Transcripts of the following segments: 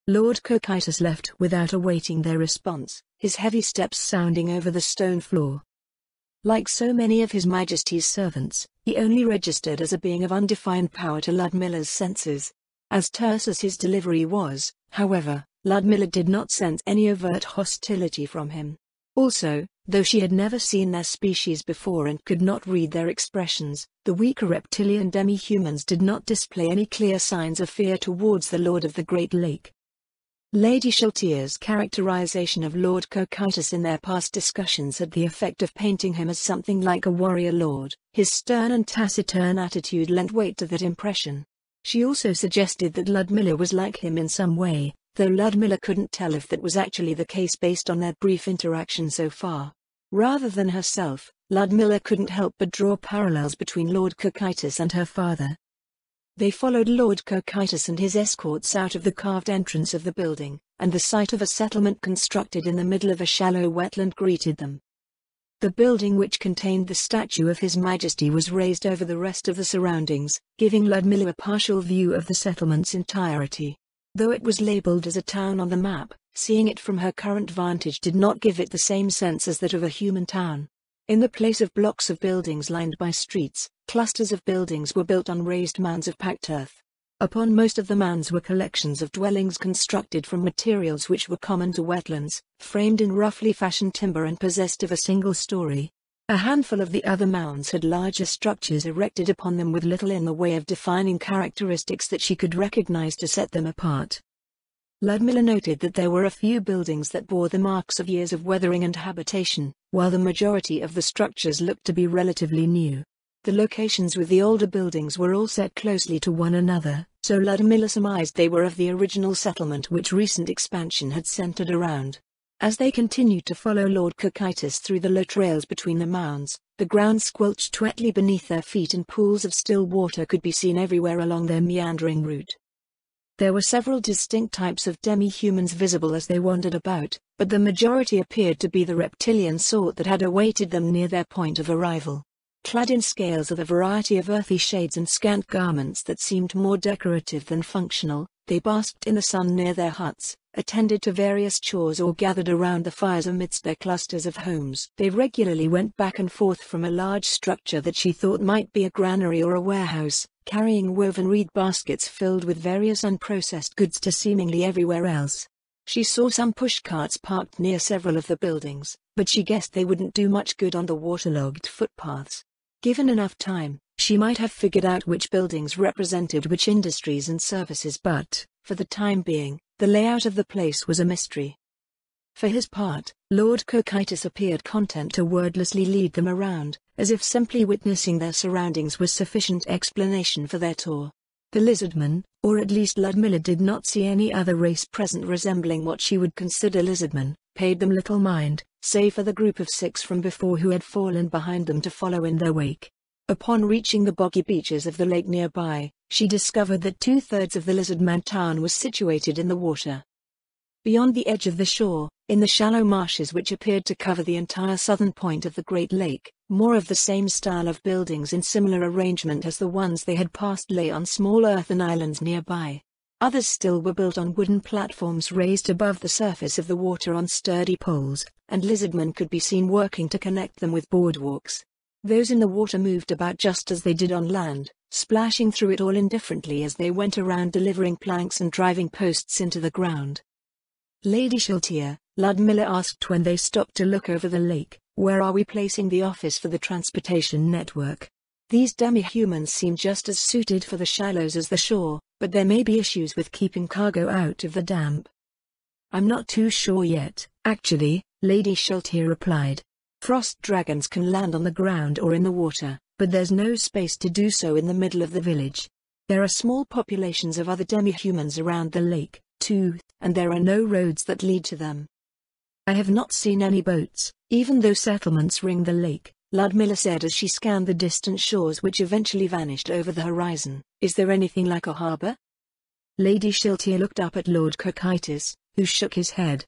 Lord Cocytus left without awaiting their response, his heavy steps sounding over the stone floor. Like so many of His Majesty's servants, he only registered as a being of undefined power to Ludmilla's senses. As terse as his delivery was, however, Ludmilla did not sense any overt hostility from him. Also, though she had never seen their species before and could not read their expressions, the weaker reptilian demi-humans did not display any clear signs of fear towards the Lord of the Great Lake. Lady Sheltier's characterization of Lord Cocytus in their past discussions had the effect of painting him as something like a warrior lord. His stern and taciturn attitude lent weight to that impression. She also suggested that Ludmilla was like him in some way, though Ludmilla couldn't tell if that was actually the case based on their brief interaction so far. Rather than herself, Ludmilla couldn't help but draw parallels between Lord Cocytus and her father. They followed Lord Cocytus and his escorts out of the carved entrance of the building, and the sight of a settlement constructed in the middle of a shallow wetland greeted them. The building which contained the statue of His Majesty was raised over the rest of the surroundings, giving Ludmilla a partial view of the settlement's entirety. Though it was labelled as a town on the map, seeing it from her current vantage did not give it the same sense as that of a human town. In the place of blocks of buildings lined by streets, clusters of buildings were built on raised mounds of packed earth. Upon most of the mounds were collections of dwellings constructed from materials which were common to wetlands, framed in roughly fashioned timber and possessed of a single story. A handful of the other mounds had larger structures erected upon them with little in the way of defining characteristics that she could recognize to set them apart. Ludmilla noted that there were a few buildings that bore the marks of years of weathering and habitation, while the majority of the structures looked to be relatively new. The locations with the older buildings were all set closely to one another, so Ludmilla surmised they were of the original settlement which recent expansion had centered around. As they continued to follow Lord Cocytus through the low trails between the mounds, the ground squelched wetly beneath their feet and pools of still water could be seen everywhere along their meandering route. There were several distinct types of demi-humans visible as they wandered about, but the majority appeared to be the reptilian sort that had awaited them near their point of arrival. Clad in scales of a variety of earthy shades and scant garments that seemed more decorative than functional, they basked in the sun near their huts, attended to various chores or gathered around the fires amidst their clusters of homes. They regularly went back and forth from a large structure that she thought might be a granary or a warehouse, carrying woven reed baskets filled with various unprocessed goods to seemingly everywhere else. She saw some pushcarts parked near several of the buildings, but she guessed they wouldn't do much good on the waterlogged footpaths. Given enough time, she might have figured out which buildings represented which industries and services, but, for the time being, the layout of the place was a mystery. For his part, Lord Cocytus appeared content to wordlessly lead them around, as if simply witnessing their surroundings was sufficient explanation for their tour. The lizardmen, or at least Ludmilla did not see any other race present resembling what she would consider lizardmen, paid them little mind, save for the group of 6 from before who had fallen behind them to follow in their wake. Upon reaching the boggy beaches of the lake nearby, she discovered that 2/3 of the lizardman town was situated in the water. Beyond the edge of the shore, in the shallow marshes which appeared to cover the entire southern point of the Great Lake, more of the same style of buildings in similar arrangement as the ones they had passed lay on small earthen islands nearby. Others still were built on wooden platforms raised above the surface of the water on sturdy poles, and lizardmen could be seen working to connect them with boardwalks. Those in the water moved about just as they did on land, splashing through it all indifferently as they went around delivering planks and driving posts into the ground. Lady Sheltier, Ludmilla asked when they stopped to look over the lake, "Where are we placing the office for the transportation network? These demi-humans seem just as suited for the shallows as the shore, but there may be issues with keeping cargo out of the damp." "I'm not too sure yet, actually," Lady Sheltier replied. "Frost dragons can land on the ground or in the water, but there's no space to do so in the middle of the village. There are small populations of other demi-humans around the lake, too, and there are no roads that lead to them." "I have not seen any boats, even though settlements ring the lake," Ludmilla said as she scanned the distant shores which eventually vanished over the horizon. "Is there anything like a harbor?" Lady Sheltier looked up at Lord Cocytus, who shook his head.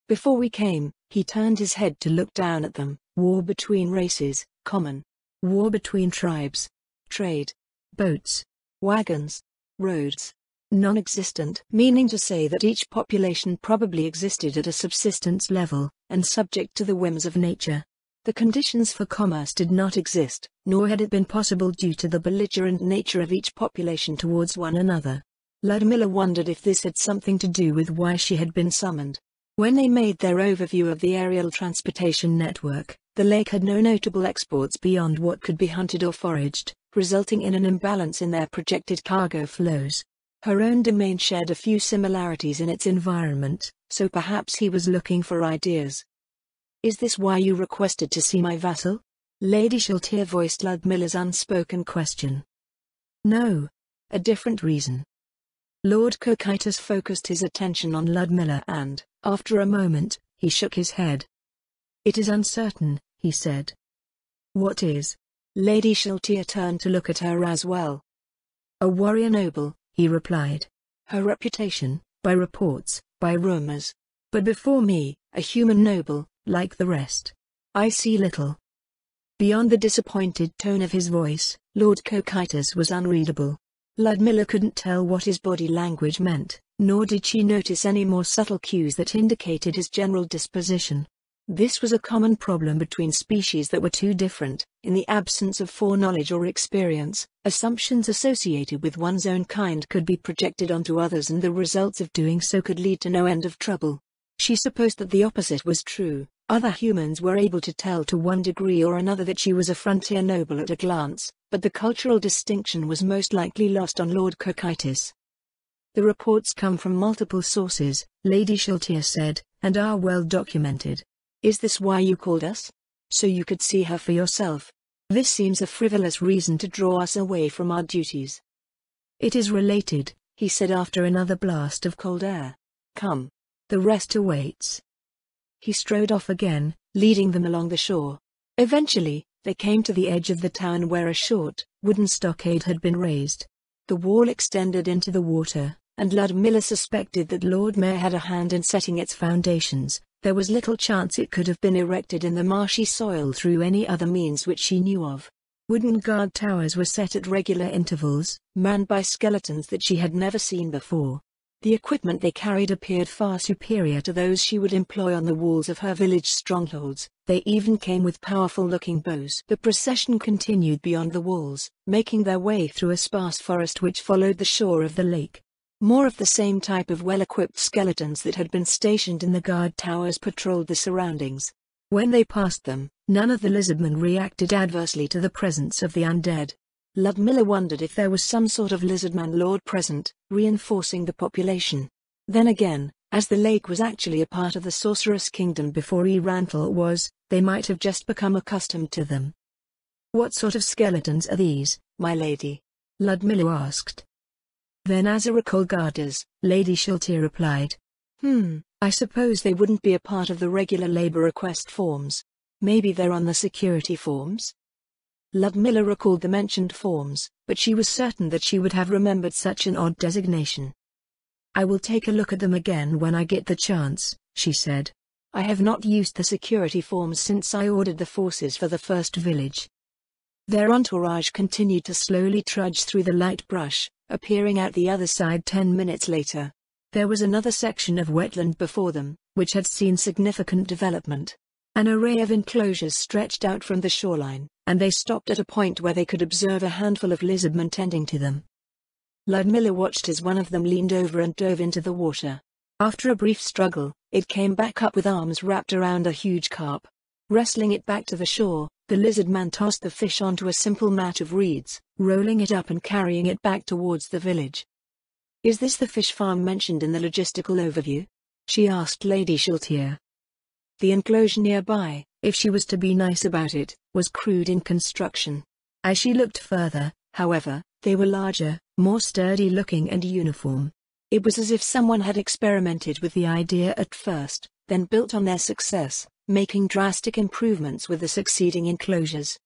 "Before we came," he turned his head to look down at them, "war between races, common. War between tribes. Trade. Boats. Wagons. Roads. Non-existent, meaning to say that each population probably existed at a subsistence level, and subject to the whims of nature. The conditions for commerce did not exist, nor had it been possible due to the belligerent nature of each population towards one another. Ludmilla wondered if this had something to do with why she had been summoned. When they made their overview of the aerial transportation network, the lake had no notable exports beyond what could be hunted or foraged, resulting in an imbalance in their projected cargo flows. Her own domain shared a few similarities in its environment, so perhaps he was looking for ideas. "Is this why you requested to see my vassal?" Lady Shaltir voiced Ludmilla's unspoken question. "No. A different reason." Lord Cocytus focused his attention on Ludmilla and, after a moment, he shook his head. "It is uncertain," he said. "What is?" Lady Shaltir turned to look at her as well. "A warrior noble," he replied. "Her reputation, by reports, by rumors. But before me, a human noble, like the rest. I see little." Beyond the disappointed tone of his voice, Lord Cocytus was unreadable. Ludmilla couldn't tell what his body language meant, nor did she notice any more subtle cues that indicated his general disposition. This was a common problem between species that were too different. In the absence of foreknowledge or experience, assumptions associated with one's own kind could be projected onto others, and the results of doing so could lead to no end of trouble. She supposed that the opposite was true. Other humans were able to tell to one degree or another that she was a frontier noble at a glance, but the cultural distinction was most likely lost on Lord Cocytus. "The reports come from multiple sources," Lady Shaltir said, "and are well documented. Is this why you called us? So you could see her for yourself? This seems a frivolous reason to draw us away from our duties." "It is related," he said after another blast of cold air. "Come. The rest awaits." He strode off again, leading them along the shore. Eventually, they came to the edge of the town where a short, wooden stockade had been raised. The wall extended into the water, and Ludmilla suspected that Lord Mayor had a hand in setting its foundations. There was little chance it could have been erected in the marshy soil through any other means which she knew of. Wooden guard towers were set at regular intervals, manned by skeletons that she had never seen before. The equipment they carried appeared far superior to those she would employ on the walls of her village strongholds. They even came with powerful-looking bows. The procession continued beyond the walls, making their way through a sparse forest which followed the shore of the lake. More of the same type of well-equipped skeletons that had been stationed in the guard towers patrolled the surroundings. When they passed them, none of the lizardmen reacted adversely to the presence of the undead. Ludmilla wondered if there was some sort of lizardman lord present, reinforcing the population. Then again, as the lake was actually a part of the Sorceress Kingdom before Erantal was, they might have just become accustomed to them. "What sort of skeletons are these, my lady?" Ludmilla asked. "They're Nazarikal guards," Lady Shaltir replied. I suppose they wouldn't be a part of the regular labor request forms. Maybe they're on the security forms?" Ludmilla recalled the mentioned forms, but she was certain that she would have remembered such an odd designation. "I will take a look at them again when I get the chance," she said. "I have not used the security forms since I ordered the forces for the first village." Their entourage continued to slowly trudge through the light brush, appearing out the other side 10 minutes later. There was another section of wetland before them, which had seen significant development. An array of enclosures stretched out from the shoreline, and they stopped at a point where they could observe a handful of lizardmen tending to them. Ludmilla watched as one of them leaned over and dove into the water. After a brief struggle, it came back up with arms wrapped around a huge carp. Wrestling it back to the shore, the lizardman tossed the fish onto a simple mat of reeds, rolling it up and carrying it back towards the village. "Is this the fish farm mentioned in the logistical overview?" she asked Lady Shaltir. The enclosure nearby, if she was to be nice about it, was crude in construction. As she looked further, however, they were larger, more sturdy-looking and uniform. It was as if someone had experimented with the idea at first, then built on their success, making drastic improvements with the succeeding enclosures.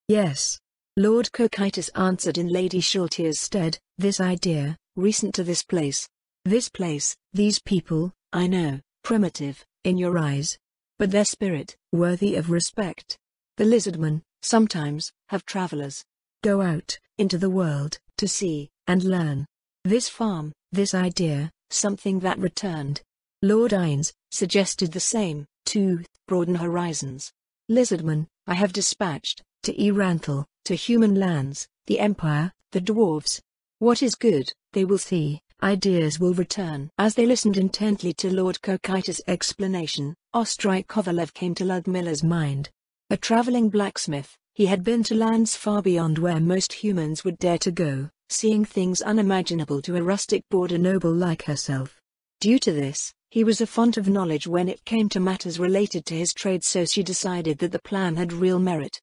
"Yes," Lord Cocytus answered in Lady Shaltir's stead, "this idea, recent to this place. This place, these people, I know, primitive, in your eyes. But their spirit, worthy of respect. The lizardmen, sometimes, have travelers. Go out, into the world, to see, and learn. This farm, this idea, something that returned. Lord Ines suggested the same, to broaden horizons. Lizardman, I have dispatched, to Eranthal, to human lands, the Empire, the dwarves. What is good, they will see, ideas will return. As they listened intently to Lord Cocytus' explanation, Ostrich Kovalev came to Ludmilla's mind. A traveling blacksmith, he had been to lands far beyond where most humans would dare to go, seeing things unimaginable to a rustic border noble like herself. Due to this, he was a font of knowledge when it came to matters related to his trade, so she decided that the plan had real merit.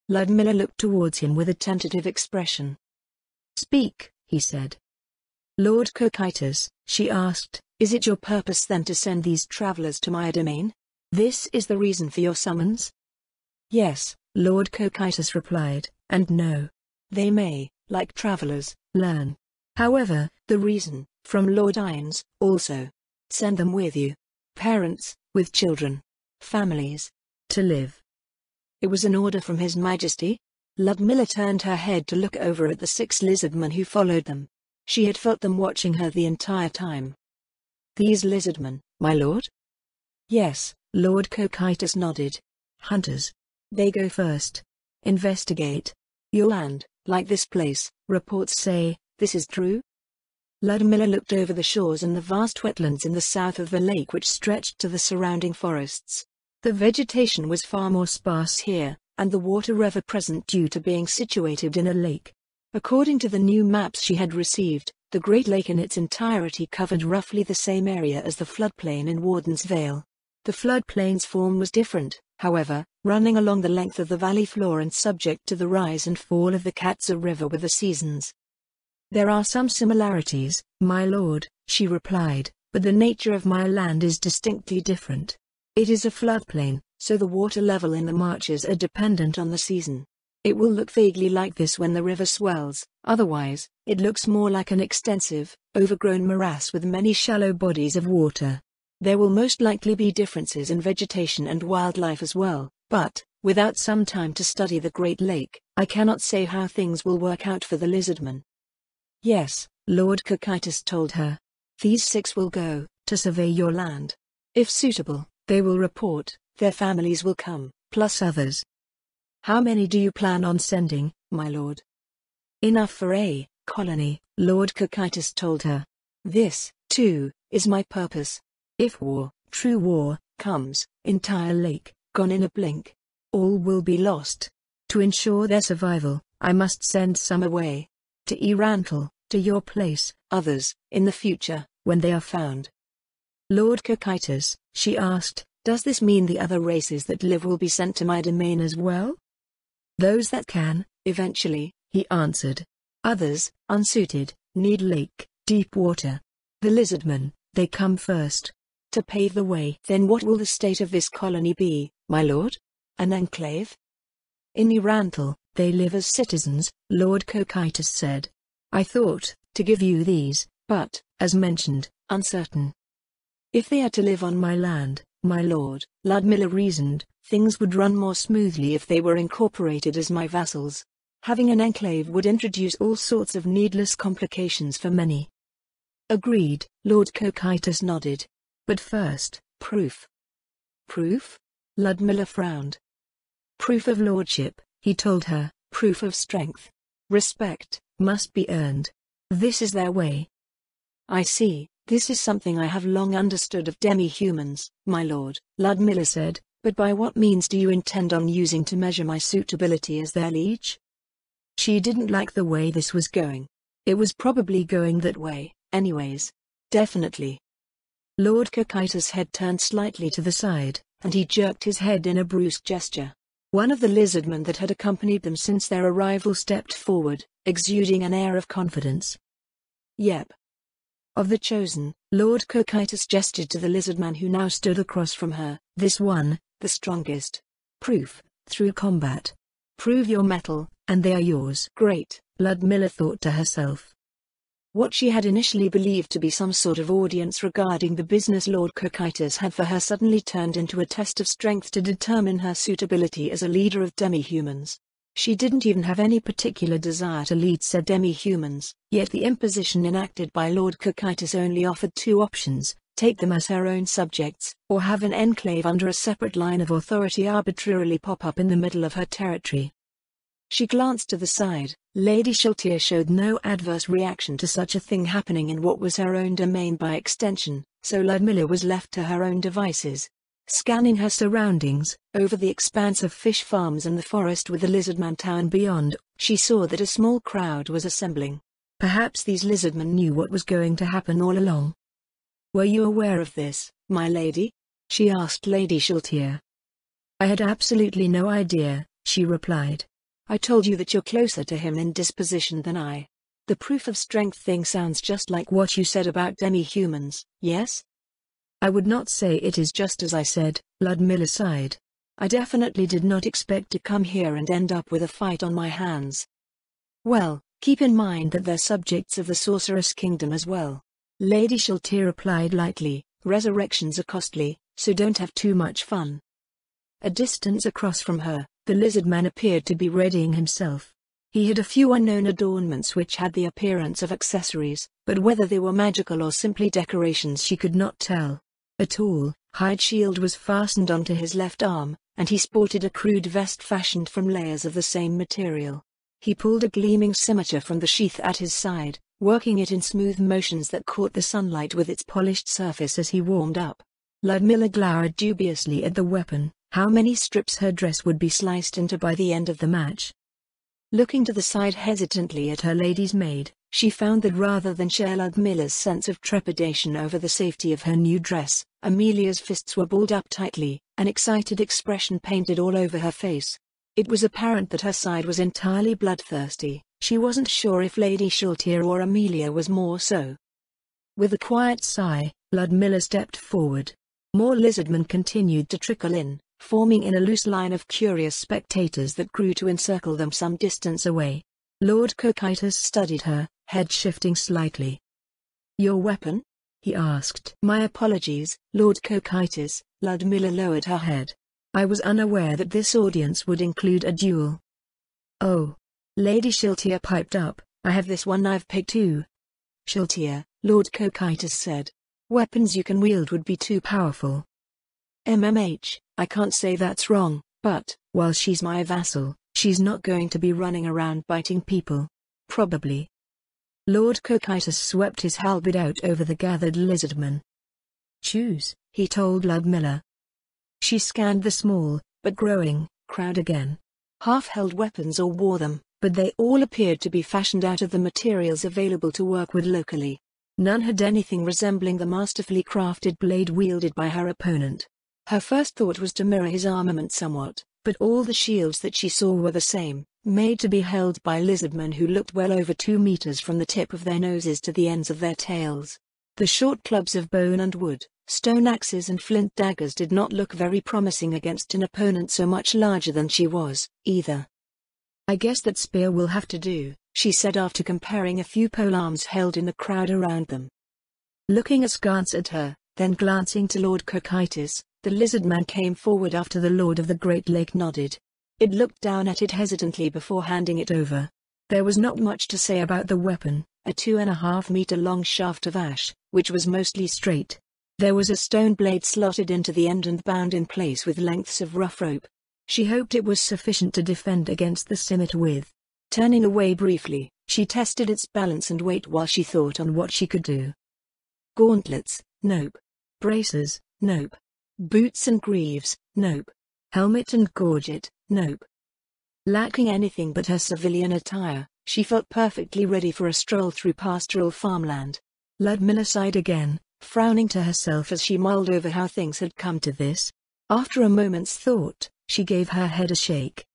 Ludmilla looked towards him with a tentative expression. "Speak," he said. "Lord Cocytus," she asked, "is it your purpose then to send these travelers to my domain? This is the reason for your summons?" "Yes," Lord Cocytus replied, "and no. They may, like travelers, learn. However, the reason, from Lord Ines, also. Send them with you. Parents, with children. Families. To live." It was an order from His Majesty? Ludmilla turned her head to look over at the 6 lizardmen who followed them. She had felt them watching her the entire time. "These lizardmen, my lord?" "Yes," Lord Cocytus nodded. "Hunters. They go first. Investigate. Your land, like this place, reports say, this is true?" Ludmilla looked over the shores and the vast wetlands in the south of the lake which stretched to the surrounding forests. The vegetation was far more sparse here, and the water ever present due to being situated in a lake. According to the new maps she had received, the Great Lake in its entirety covered roughly the same area as the floodplain in Warden's Vale. The floodplain's form was different, however, running along the length of the valley floor and subject to the rise and fall of the Katza River with the seasons. "There are some similarities, my lord," she replied, "but the nature of my land is distinctly different. It is a floodplain, so the water level in the marshes are dependent on the season. It will look vaguely like this when the river swells, otherwise, it looks more like an extensive, overgrown morass with many shallow bodies of water. There will most likely be differences in vegetation and wildlife as well, but, without some time to study the Great Lake, I cannot say how things will work out for the lizardmen." "Yes," Lord Cocytus told her. "These 6 will go, to survey your land. If suitable, they will report, their families will come, plus others." "How many do you plan on sending, my lord?" "Enough for a colony," Lord Cocytus told her. "This, too, is my purpose. If war, true war, comes, entire lake, gone in a blink. All will be lost. To ensure their survival, I must send some away. To Eranthal, to your place, others, in the future, when they are found." "Lord Cocytus," she asked, "does this mean the other races that live will be sent to my domain as well?" "Those that can, eventually," he answered. "Others, unsuited, need lake, deep water. The lizardmen, they come first. To pave the way." "Then what will the state of this colony be, my lord? An enclave?" "In Eranthal, they live as citizens," Lord Cocytus said. "I thought, to give you these, but, as mentioned, uncertain." "If they are to live on my land, my lord," Ludmilla reasoned, "things would run more smoothly if they were incorporated as my vassals. Having an enclave would introduce all sorts of needless complications for many." "Agreed," Lord Cocytus nodded. "But first, proof." "Proof?" Ludmilla frowned. "Proof of lordship," he told her, "proof of strength. Respect must be earned. This is their way." "I see, this is something I have long understood of demi-humans, my lord," Ludmilla said, "but by what means do you intend on using to measure my suitability as their liege?" She didn't like the way this was going. It was probably going that way, anyways. Definitely. Lord Cocytus' head turned slightly to the side, and he jerked his head in a brusque gesture. One of the lizardmen that had accompanied them since their arrival stepped forward, exuding an air of confidence. "Yep." Of the chosen, Lord Cocytus gestured to the lizardman who now stood across from her. "This one, the strongest. Proof, through combat. Prove your mettle, and they are yours." "Great," Ludmilla thought to herself. What she had initially believed to be some sort of audience regarding the business Lord Cocytus had for her suddenly turned into a test of strength to determine her suitability as a leader of demi-humans. She didn't even have any particular desire to lead said demi-humans, yet the imposition enacted by Lord Cocytus only offered two options: take them as her own subjects, or have an enclave under a separate line of authority arbitrarily pop up in the middle of her territory. She glanced to the side. Lady Shaltir showed no adverse reaction to such a thing happening in what was her own domain by extension, so Ludmilla was left to her own devices. Scanning her surroundings, over the expanse of fish farms and the forest with the Lizardman town beyond, she saw that a small crowd was assembling. Perhaps these lizardmen knew what was going to happen all along. "Were you aware of this, my lady?" she asked Lady Shaltir. "I had absolutely no idea," she replied. "I told you that you're closer to him in disposition than I. The proof of strength thing sounds just like what you said about demi-humans, yes?" "I would not say it is just as I said," Ludmilla sighed. "I definitely did not expect to come here and end up with a fight on my hands." "Well, keep in mind that they're subjects of the Sorceress Kingdom as well," Lady Shaltir replied lightly. "Resurrections are costly, so don't have too much fun." A distance across from her, the Lizardman appeared to be readying himself. He had a few unknown adornments which had the appearance of accessories, but whether they were magical or simply decorations she could not tell. A tall, hide shield was fastened onto his left arm, and he sported a crude vest fashioned from layers of the same material. He pulled a gleaming scimitar from the sheath at his side, working it in smooth motions that caught the sunlight with its polished surface as he warmed up. Ludmilla glowered dubiously at the weapon. How many strips her dress would be sliced into by the end of the match? Looking to the side hesitantly at her lady's maid, she found that rather than share Ludmilla's sense of trepidation over the safety of her new dress, Amelia's fists were balled up tightly, an excited expression painted all over her face. It was apparent that her side was entirely bloodthirsty. She wasn't sure if Lady Shaltir or Amelia was more so. With a quiet sigh, Ludmilla stepped forward. More lizardmen continued to trickle in, forming in a loose line of curious spectators that grew to encircle them some distance away. Lord Cocytus studied her, head shifting slightly. "Your weapon?" he asked. "My apologies, Lord Cocytus." Ludmilla lowered her head. "I was unaware that this audience would include a duel." "Oh." Lady Shaltir piped up, "I have this one I've picked too." "Shaltir," Lord Cocytus said. "Weapons you can wield would be too powerful." I can't say that's wrong, but, while she's my vassal, she's not going to be running around biting people. Probably." Lord Cocytus swept his halberd out over the gathered lizardmen. "Choose," he told Ludmilla. She scanned the small, but growing, crowd again. Half held weapons or wore them, but they all appeared to be fashioned out of the materials available to work with locally. None had anything resembling the masterfully crafted blade wielded by her opponent. Her first thought was to mirror his armament somewhat, but all the shields that she saw were the same, made to be held by lizardmen who looked well over 2 meters from the tip of their noses to the ends of their tails. The short clubs of bone and wood, stone axes and flint daggers did not look very promising against an opponent so much larger than she was, either. "I guess that spear will have to do," she said after comparing a few polearms held in the crowd around them. Looking askance at her, then glancing to Lord Cocytus, the lizardman came forward after the Lord of the Great Lake nodded. It looked down at it hesitantly before handing it over. There was not much to say about the weapon, a 2.5 meter long shaft of ash, which was mostly straight. There was a stone blade slotted into the end and bound in place with lengths of rough rope. She hoped it was sufficient to defend against the scimitar with. Turning away briefly, she tested its balance and weight while she thought on what she could do. Gauntlets, nope. Braces, nope. Boots and greaves, nope. Helmet and gorget, nope. Lacking anything but her civilian attire, she felt perfectly ready for a stroll through pastoral farmland. Ludmilla sighed again, frowning to herself as she mulled over how things had come to this. After a moment's thought, she gave her head a shake.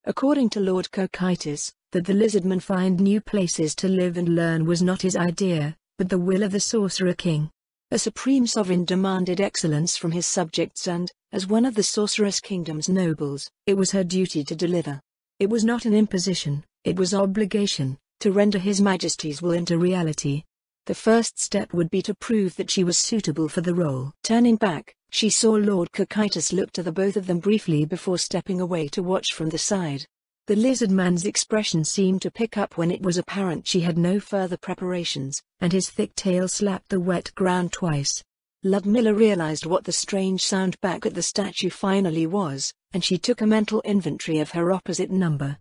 According to Lord Cocytus, that the lizardman find new places to live and learn was not his idea, but the will of the Sorcerer King. A supreme sovereign demanded excellence from his subjects and, as one of the Sorceress Kingdom's nobles, it was her duty to deliver. It was not an imposition, it was obligation, to render His Majesty's will into reality. The first step would be to prove that she was suitable for the role. Turning back, she saw Lord Cocytus look to the both of them briefly before stepping away to watch from the side. The lizard man's expression seemed to pick up when it was apparent she had no further preparations, and his thick tail slapped the wet ground twice. Ludmilla realized what the strange sound back at the statue finally was, and she took a mental inventory of her opposite number.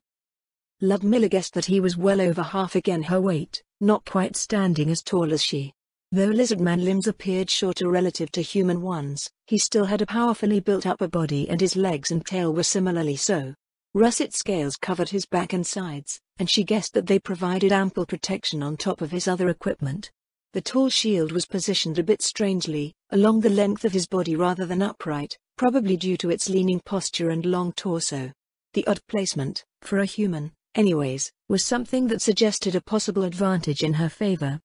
Ludmilla guessed that he was well over half again her weight, not quite standing as tall as she. Though lizardman limbs appeared shorter relative to human ones, he still had a powerfully built upper body and his legs and tail were similarly so. Russet scales covered his back and sides, and she guessed that they provided ample protection on top of his other equipment. The tall shield was positioned a bit strangely, along the length of his body rather than upright, probably due to its leaning posture and long torso. The odd placement, for a human, anyways, was something that suggested a possible advantage in her favor.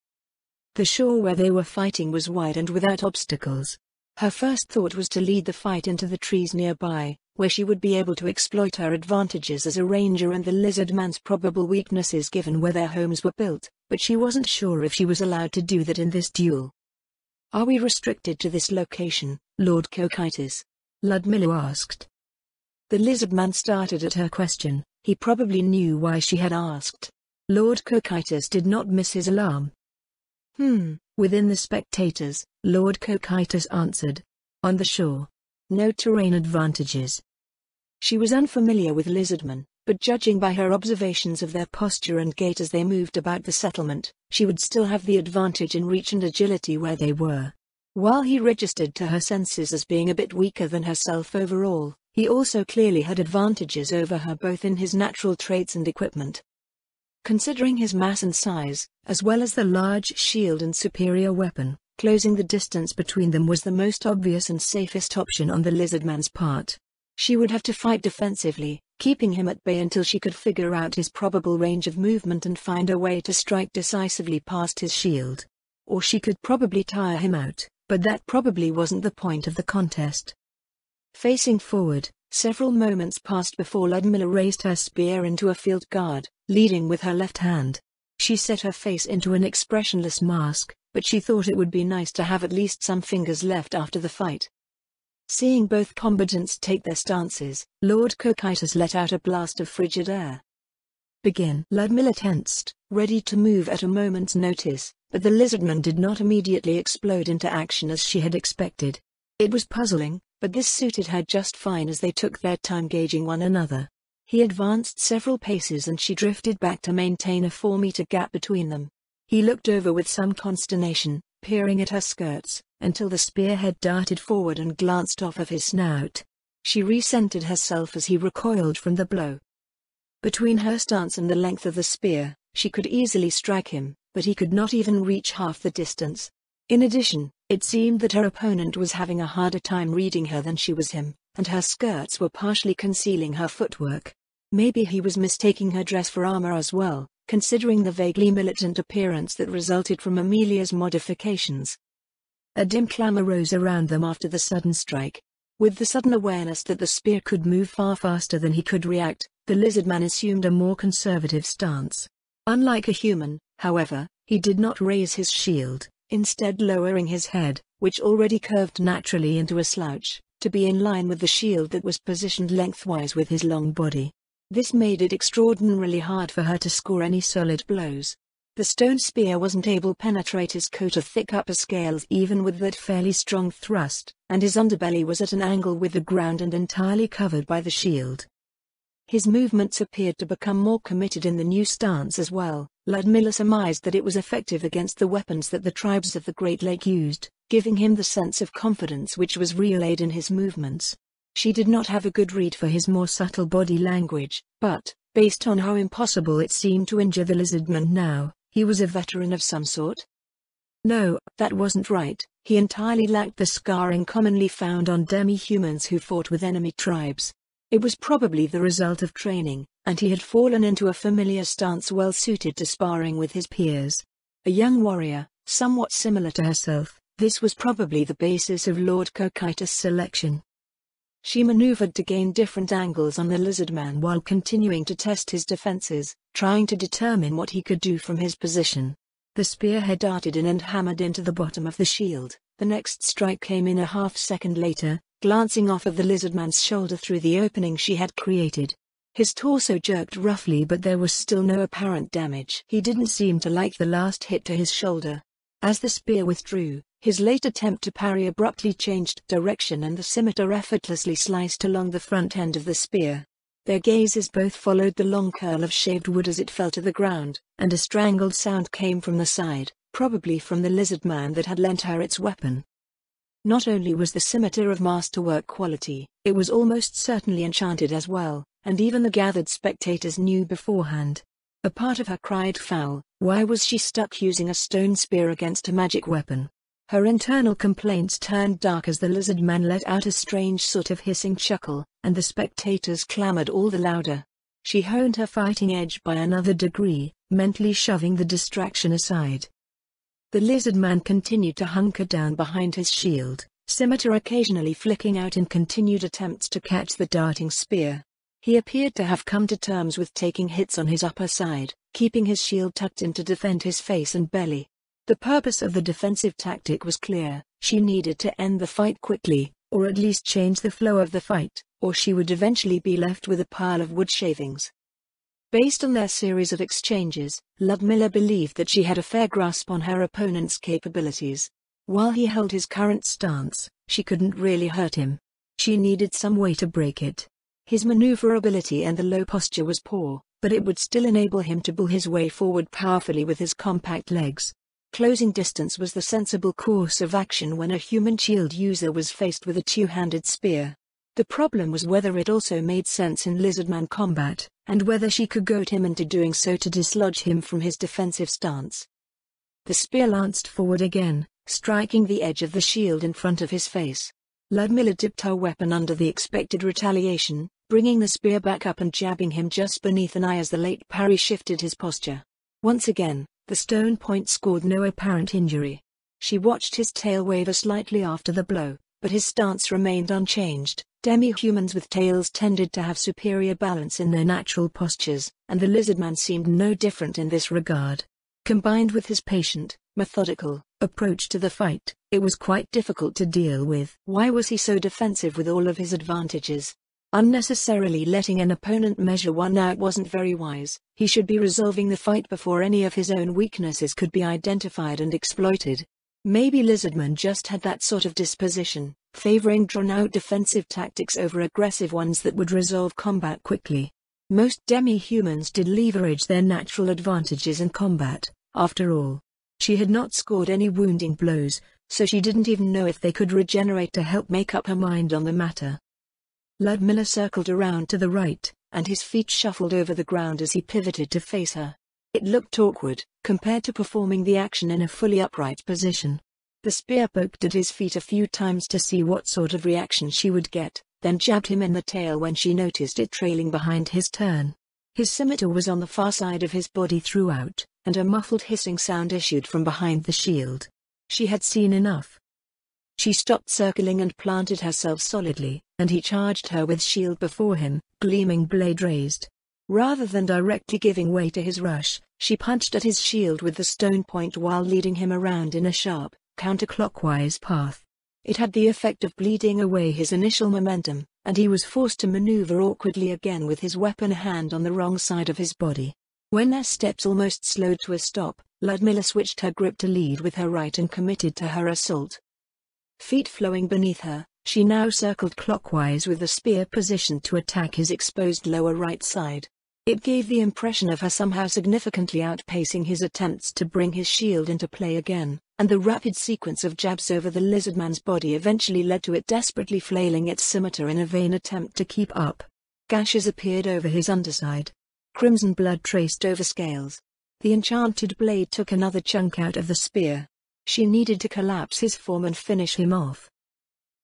The shore where they were fighting was wide and without obstacles. Her first thought was to lead the fight into the trees nearby, where she would be able to exploit her advantages as a ranger and the lizard man's probable weaknesses given where their homes were built, but she wasn't sure if she was allowed to do that in this duel. "Are we restricted to this location, Lord Cocytus?" Ludmilla asked. The lizard man started at her question. He probably knew why she had asked. Lord Cocytus did not miss his alarm. Within the spectators, Lord Cocytus answered. "On the shore. No terrain advantages." She was unfamiliar with lizardmen, but judging by her observations of their posture and gait as they moved about the settlement, she would still have the advantage in reach and agility where they were. While he registered to her senses as being a bit weaker than herself overall, he also clearly had advantages over her both in his natural traits and equipment. Considering his mass and size, as well as the large shield and superior weapon, closing the distance between them was the most obvious and safest option on the lizardman's part. She would have to fight defensively, keeping him at bay until she could figure out his probable range of movement and find a way to strike decisively past his shield. Or she could probably tire him out, but that probably wasn't the point of the contest. Facing forward, several moments passed before Ludmilla raised her spear into a field guard, leading with her left hand. She set her face into an expressionless mask, but she thought it would be nice to have at least some fingers left after the fight. Seeing both combatants take their stances, Lord Cocytus let out a blast of frigid air. "Begin." Ludmilla tensed, ready to move at a moment's notice, but the lizardman did not immediately explode into action as she had expected. It was puzzling, but this suited her just fine as they took their time gauging one another. He advanced several paces and she drifted back to maintain a 4-meter gap between them. He looked over with some consternation, peering at her skirts, until the spearhead darted forward and glanced off of his snout. She recentered herself as he recoiled from the blow. Between her stance and the length of the spear, she could easily strike him, but he could not even reach half the distance. In addition, it seemed that her opponent was having a harder time reading her than she was him, and her skirts were partially concealing her footwork. Maybe he was mistaking her dress for armor as well, considering the vaguely militant appearance that resulted from Amelia's modifications. A dim clamor rose around them after the sudden strike. With the sudden awareness that the spear could move far faster than he could react, the lizardman assumed a more conservative stance. Unlike a human, however, he did not raise his shield, instead lowering his head, which already curved naturally into a slouch, to be in line with the shield that was positioned lengthwise with his long body. This made it extraordinarily hard for her to score any solid blows. The stone spear wasn't able to penetrate his coat of thick upper scales even with that fairly strong thrust, and his underbelly was at an angle with the ground and entirely covered by the shield. His movements appeared to become more committed in the new stance as well. Ludmilla surmised that it was effective against the weapons that the tribes of the Great Lake used, giving him the sense of confidence which was relayed in his movements. She did not have a good read for his more subtle body language, but, based on how impossible it seemed to injure the lizardman now, he was a veteran of some sort. No, that wasn't right. He entirely lacked the scarring commonly found on demi-humans who fought with enemy tribes. It was probably the result of training, and he had fallen into a familiar stance well suited to sparring with his peers. A young warrior, somewhat similar to herself, this was probably the basis of Lord Cocytus' selection. She maneuvered to gain different angles on the lizardman while continuing to test his defenses, trying to determine what he could do from his position. The spearhead darted in and hammered into the bottom of the shield. The next strike came in a half-second later, glancing off of the lizardman's shoulder through the opening she had created. His torso jerked roughly, but there was still no apparent damage. He didn't seem to like the last hit to his shoulder. As the spear withdrew, his late attempt to parry abruptly changed direction and the scimitar effortlessly sliced along the front end of the spear. Their gazes both followed the long curl of shaved wood as it fell to the ground, and a strangled sound came from the side, probably from the lizard man that had lent her its weapon. Not only was the scimitar of masterwork quality, it was almost certainly enchanted as well, and even the gathered spectators knew beforehand. A part of her cried foul. Why was she stuck using a stone spear against a magic weapon? Her internal complaints turned dark as the lizard man let out a strange sort of hissing chuckle, and the spectators clamored all the louder. She honed her fighting edge by another degree, mentally shoving the distraction aside. The lizard man continued to hunker down behind his shield, scimitar occasionally flicking out in continued attempts to catch the darting spear. He appeared to have come to terms with taking hits on his upper side, keeping his shield tucked in to defend his face and belly. The purpose of the defensive tactic was clear: she needed to end the fight quickly, or at least change the flow of the fight, or she would eventually be left with a pile of wood shavings. Based on their series of exchanges, Ludmilla believed that she had a fair grasp on her opponent's capabilities. While he held his current stance, she couldn't really hurt him. She needed some way to break it. His maneuverability and the low posture was poor, but it would still enable him to pull his way forward powerfully with his compact legs. Closing distance was the sensible course of action when a human shield user was faced with a two-handed spear. The problem was whether it also made sense in lizardman combat, and whether she could goad him into doing so to dislodge him from his defensive stance. The spear lanced forward again, striking the edge of the shield in front of his face. Ludmilla dipped her weapon under the expected retaliation, bringing the spear back up and jabbing him just beneath an eye as the late parry shifted his posture. Once again, the stone point scored no apparent injury. She watched his tail waver slightly after the blow, but his stance remained unchanged. Demi-humans with tails tended to have superior balance in their natural postures, and the lizardman seemed no different in this regard. Combined with his patient, methodical approach to the fight, it was quite difficult to deal with. Why was he so defensive with all of his advantages? Unnecessarily letting an opponent measure one out wasn't very wise. He should be resolving the fight before any of his own weaknesses could be identified and exploited. Maybe Lizardman just had that sort of disposition, favoring drawn-out defensive tactics over aggressive ones that would resolve combat quickly. Most demi-humans did leverage their natural advantages in combat, after all. She had not scored any wounding blows, so she didn't even know if they could regenerate to help make up her mind on the matter. Ludmilla circled around to the right, and his feet shuffled over the ground as he pivoted to face her. It looked awkward, compared to performing the action in a fully upright position. The spear poked at his feet a few times to see what sort of reaction she would get, then jabbed him in the tail when she noticed it trailing behind his turn. His scimitar was on the far side of his body throughout, and a muffled hissing sound issued from behind the shield. She had seen enough. She stopped circling and planted herself solidly, and he charged her with shield before him, gleaming blade raised. Rather than directly giving way to his rush, she punched at his shield with the stone point while leading him around in a sharp, counterclockwise path. It had the effect of bleeding away his initial momentum, and he was forced to maneuver awkwardly again with his weapon hand on the wrong side of his body. When their steps almost slowed to a stop, Ludmilla switched her grip to lead with her right and committed to her assault. Feet flowing beneath her, she now circled clockwise with the spear positioned to attack his exposed lower right side. It gave the impression of her somehow significantly outpacing his attempts to bring his shield into play again, and the rapid sequence of jabs over the lizardman's body eventually led to it desperately flailing its scimitar in a vain attempt to keep up. Gashes appeared over his underside. Crimson blood traced over scales. The enchanted blade took another chunk out of the spear. She needed to collapse his form and finish him off.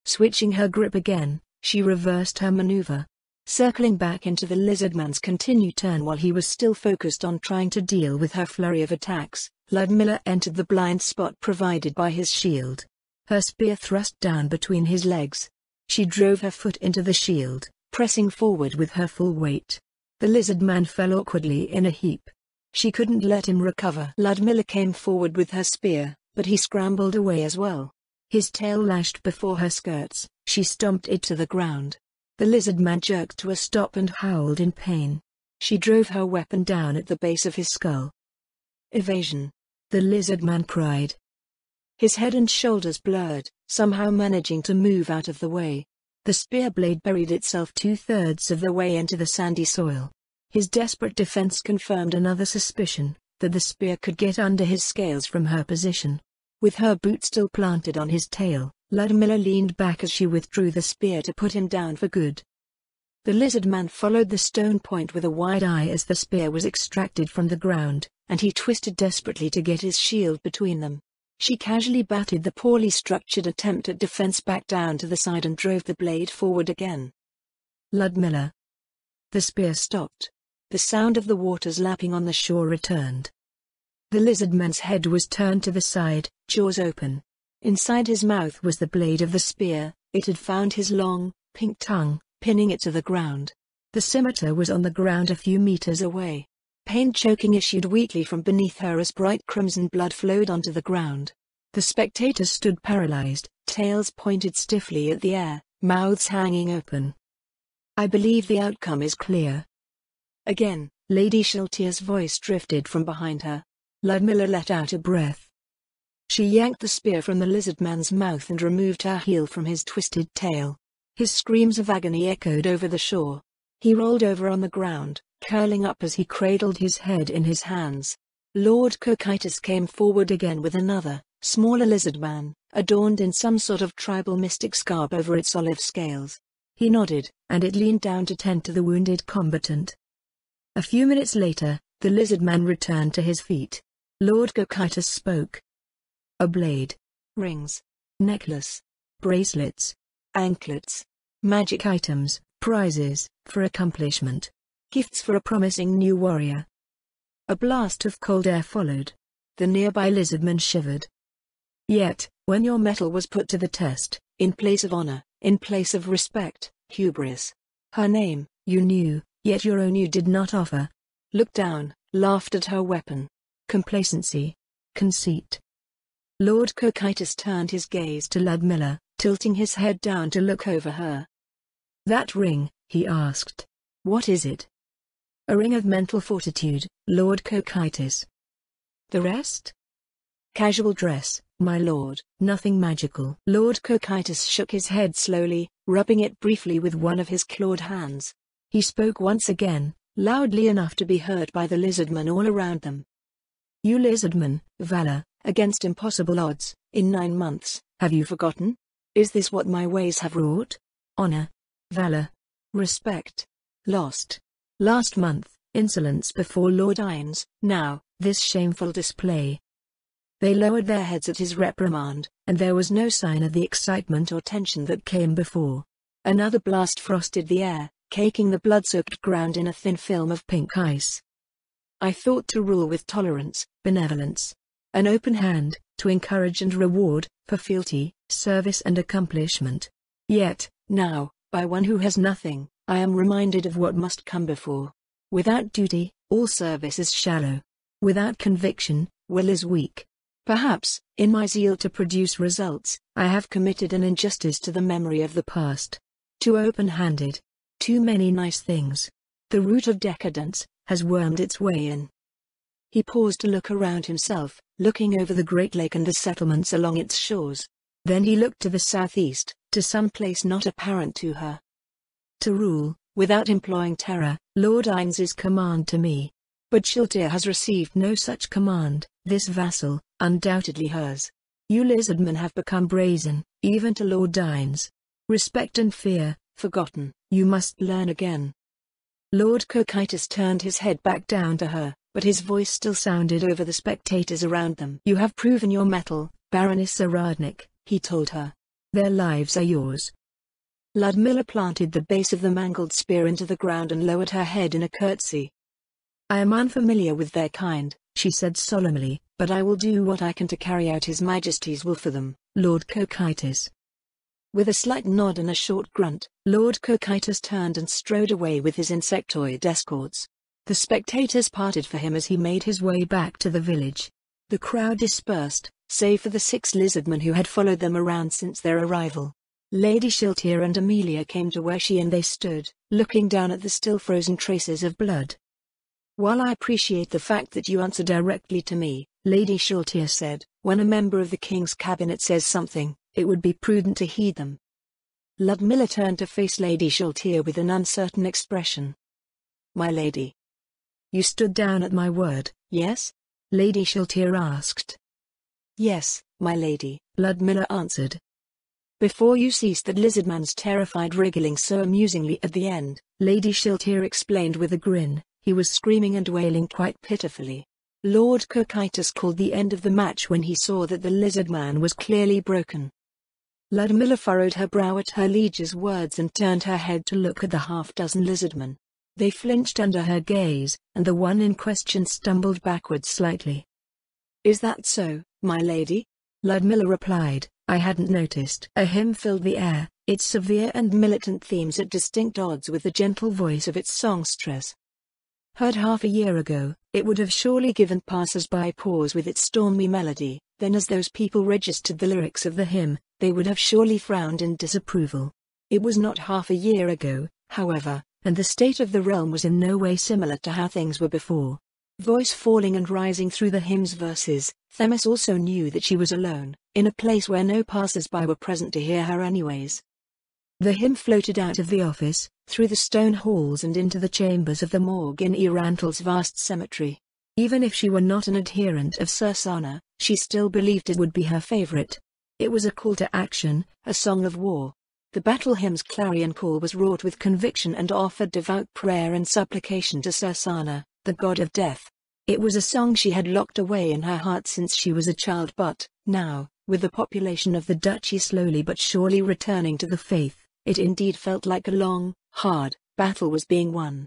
Switching her grip again, she reversed her maneuver. Circling back into the lizardman's continued turn while he was still focused on trying to deal with her flurry of attacks, Ludmilla entered the blind spot provided by his shield. Her spear thrust down between his legs. She drove her foot into the shield, pressing forward with her full weight. The lizardman fell awkwardly in a heap. She couldn't let him recover. Ludmilla came forward with her spear, but he scrambled away as well. His tail lashed before her skirts. She stomped it to the ground. The lizard man jerked to a stop and howled in pain. She drove her weapon down at the base of his skull. Evasion! The lizard man cried. His head and shoulders blurred, somehow managing to move out of the way. The spear blade buried itself 2/3 of the way into the sandy soil. His desperate defense confirmed another suspicion, that the spear could get under his scales from her position. With her boot still planted on his tail, Ludmilla leaned back as she withdrew the spear to put him down for good. The lizard man followed the stone point with a wide eye as the spear was extracted from the ground, and he twisted desperately to get his shield between them. She casually batted the poorly structured attempt at defense back down to the side and drove the blade forward again. Ludmilla. The spear stopped. The sound of the waters lapping on the shore returned. The lizard man's head was turned to the side, jaws open. Inside his mouth was the blade of the spear. It had found his long, pink tongue, pinning it to the ground. The scimitar was on the ground a few meters away. Pain choking issued weakly from beneath her as bright crimson blood flowed onto the ground. The spectators stood paralyzed, tails pointed stiffly at the air, mouths hanging open. I believe the outcome is clear. Again, Lady Sheltier's voice drifted from behind her. Ludmilla let out a breath. She yanked the spear from the lizard man's mouth and removed her heel from his twisted tail. His screams of agony echoed over the shore. He rolled over on the ground, curling up as he cradled his head in his hands. Lord Cocytus came forward again with another, smaller lizard man, adorned in some sort of tribal mystic's garb over its olive scales. He nodded, and it leaned down to tend to the wounded combatant. A few minutes later, the lizard man returned to his feet. Lord Cocytus spoke. A blade. Rings. Necklace. Bracelets. Anklets. Magic items, prizes, for accomplishment. Gifts for a promising new warrior. A blast of cold air followed. The nearby lizardman shivered. Yet, when your mettle was put to the test, in place of honor, in place of respect, hubris. Her name, you knew, yet your own you did not offer. Looked down, laughed at her weapon. Complacency. Conceit. Lord Cocytus turned his gaze to Ludmilla, tilting his head down to look over her. That ring, he asked. What is it? A ring of mental fortitude, Lord Cocytus. The rest? Casual dress, my lord, nothing magical. Lord Cocytus shook his head slowly, rubbing it briefly with one of his clawed hands. He spoke once again, loudly enough to be heard by the lizardmen all around them. You lizardmen, valor, against impossible odds, in 9 months, have you forgotten? Is this what my ways have wrought? Honor. Valor. Respect. Lost. Last month, insolence before Lord Ines, now, this shameful display. They lowered their heads at his reprimand, and there was no sign of the excitement or tension that came before. Another blast frosted the air, caking the blood-soaked ground in a thin film of pink ice. I thought to rule with tolerance, benevolence. An open hand, to encourage and reward, for fealty, service and accomplishment. Yet, now, by one who has nothing, I am reminded of what must come before. Without duty, all service is shallow. Without conviction, will is weak. Perhaps, in my zeal to produce results, I have committed an injustice to the memory of the past. Too open-handed. Too many nice things. The root of decadence has wormed its way in. He paused to look around himself, looking over the Great Lake and the settlements along its shores. Then he looked to the southeast, to some place not apparent to her. To rule, without employing terror, Lord Ines's command to me. But Sheltier has received no such command, this vassal, undoubtedly hers. You lizardmen have become brazen, even to Lord Ines. Respect and fear, forgotten, you must learn again. Lord Cocytus turned his head back down to her, but his voice still sounded over the spectators around them. You have proven your mettle, Baroness Zaradnik, he told her. Their lives are yours. Ludmilla planted the base of the mangled spear into the ground and lowered her head in a curtsy. I am unfamiliar with their kind, she said solemnly, but I will do what I can to carry out His Majesty's will for them, Lord Cocytus. With a slight nod and a short grunt, Lord Cocytus turned and strode away with his insectoid escorts. The spectators parted for him as he made his way back to the village. The crowd dispersed, save for the 6 lizardmen who had followed them around since their arrival. Lady Shiltir and Amelia came to where she and they stood, looking down at the still frozen traces of blood. "While I appreciate the fact that you answer directly to me," Lady Shiltir said, "when a member of the king's cabinet says something, it would be prudent to heed them." Ludmilla turned to face Lady Shiltir with an uncertain expression. "My lady, you stood down at my word, yes?" Lady Shiltir asked. "Yes, my lady," Ludmilla answered. "Before you ceased that lizardman's terrified wriggling so amusingly at the end," Lady Shiltir explained with a grin. "He was screaming and wailing quite pitifully. Lord Cocytus called the end of the match when he saw that the lizardman was clearly broken." Ludmilla furrowed her brow at her liege's words and turned her head to look at the half-dozen lizardmen. They flinched under her gaze, and the one in question stumbled backwards slightly. "Is that so, my lady?" Ludmilla replied. "I hadn't noticed." A hymn filled the air, its severe and militant themes at distinct odds with the gentle voice of its songstress. Heard half a year ago, it would have surely given passers-by pause with its stormy melody. Then as those people registered the lyrics of the hymn, they would have surely frowned in disapproval. It was not half a year ago, however, and the state of the realm was in no way similar to how things were before. Voice falling and rising through the hymn's verses, Themis also knew that she was alone, in a place where no passers-by were present to hear her anyways. The hymn floated out of the office, through the stone halls and into the chambers of the morgue in Erantal's vast cemetery. Even if she were not an adherent of Sursana, she still believed it would be her favorite. It was a call to action, a song of war. The battle hymn's clarion call was wrought with conviction and offered devout prayer and supplication to Sursana, the god of death. It was a song she had locked away in her heart since she was a child, but, now, with the population of the duchy slowly but surely returning to the faith, it indeed felt like a long, hard battle was being won.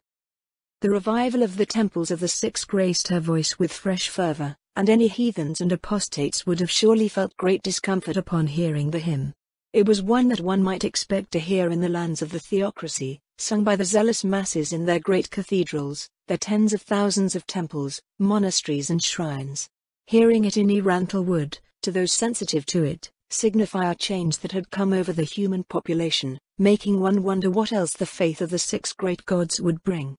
The revival of the temples of the Six graced her voice with fresh fervor, and any heathens and apostates would have surely felt great discomfort upon hearing the hymn. It was one that one might expect to hear in the lands of the theocracy, sung by the zealous masses in their great cathedrals, their tens of thousands of temples, monasteries and shrines. Hearing it in Erantal would, to those sensitive to it, signify a change that had come over the human population, making one wonder what else the faith of the six great gods would bring.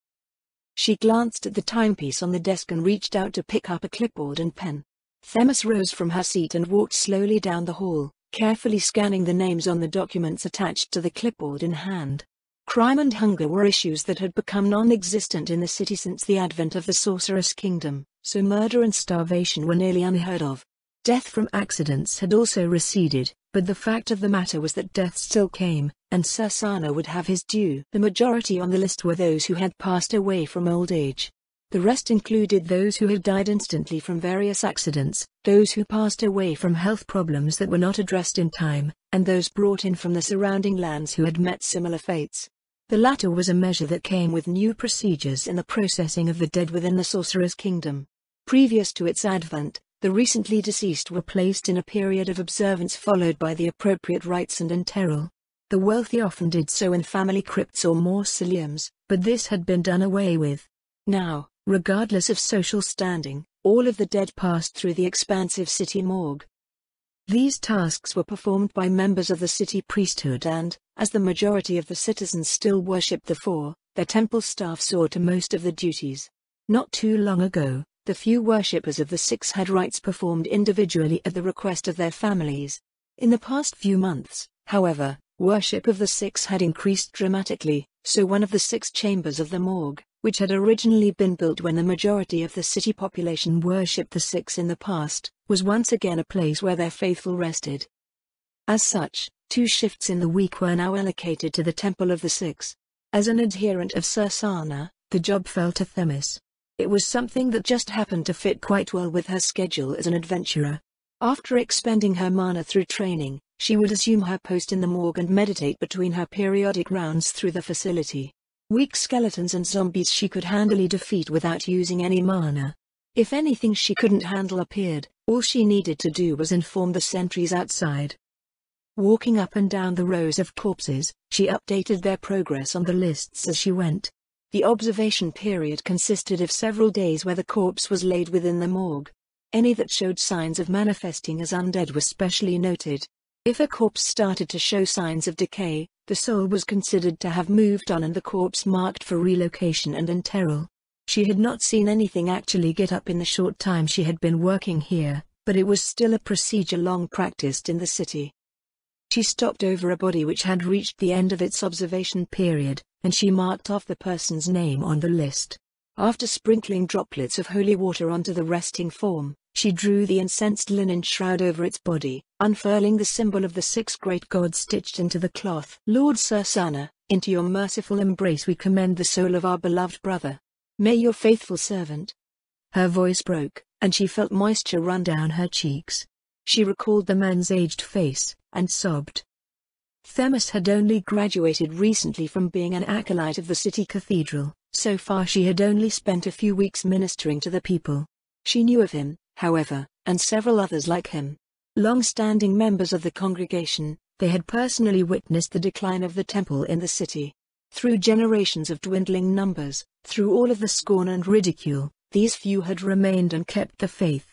She glanced at the timepiece on the desk and reached out to pick up a clipboard and pen. Themis rose from her seat and walked slowly down the hall, carefully scanning the names on the documents attached to the clipboard in hand. Crime and hunger were issues that had become non-existent in the city since the advent of the Sorceress Kingdom, so murder and starvation were nearly unheard of. Death from accidents had also receded, but the fact of the matter was that death still came, and Sursana would have his due. The majority on the list were those who had passed away from old age. The rest included those who had died instantly from various accidents, those who passed away from health problems that were not addressed in time, and those brought in from the surrounding lands who had met similar fates. The latter was a measure that came with new procedures in the processing of the dead within the Sorcerer's Kingdom. Previous to its advent, the recently deceased were placed in a period of observance followed by the appropriate rites and interral. The wealthy often did so in family crypts or mausoleums, but this had been done away with. Now, regardless of social standing, all of the dead passed through the expansive city morgue. These tasks were performed by members of the city priesthood and, as the majority of the citizens still worshipped the Four, their temple staff saw to most of the duties. Not too long ago, the few worshippers of the Six had rites performed individually at the request of their families. In the past few months, however, worship of the Six had increased dramatically, so one of the 6 chambers of the morgue, which had originally been built when the majority of the city population worshipped the Six in the past, was once again a place where their faithful rested. As such, 2 shifts in the week were now allocated to the Temple of the Six. As an adherent of Sursana, the job fell to Themis. It was something that just happened to fit quite well with her schedule as an adventurer. After expending her mana through training, she would assume her post in the morgue and meditate between her periodic rounds through the facility. Weak skeletons and zombies she could handily defeat without using any mana. If anything she couldn't handle appeared, all she needed to do was inform the sentries outside. Walking up and down the rows of corpses, she updated their progress on the lists as she went. The observation period consisted of several days where the corpse was laid within the morgue. Any that showed signs of manifesting as undead were specially noted. If a corpse started to show signs of decay, the soul was considered to have moved on and the corpse marked for relocation and interral. She had not seen anything actually get up in the short time she had been working here, but it was still a procedure long practiced in the city. She stopped over a body which had reached the end of its observation period, and she marked off the person's name on the list. After sprinkling droplets of holy water onto the resting form, she drew the incensed linen shroud over its body, unfurling the symbol of the 6 great gods stitched into the cloth. Lord Sursana, into your merciful embrace we commend the soul of our beloved brother. May your faithful servant. Her voice broke, and she felt moisture run down her cheeks. She recalled the man's aged face, and sobbed. Themis had only graduated recently from being an acolyte of the city cathedral. So far she had only spent a few weeks ministering to the people. She knew of him, however, and several others like him. Long-standing members of the congregation, they had personally witnessed the decline of the temple in the city. Through generations of dwindling numbers, through all of the scorn and ridicule, these few had remained and kept the faith.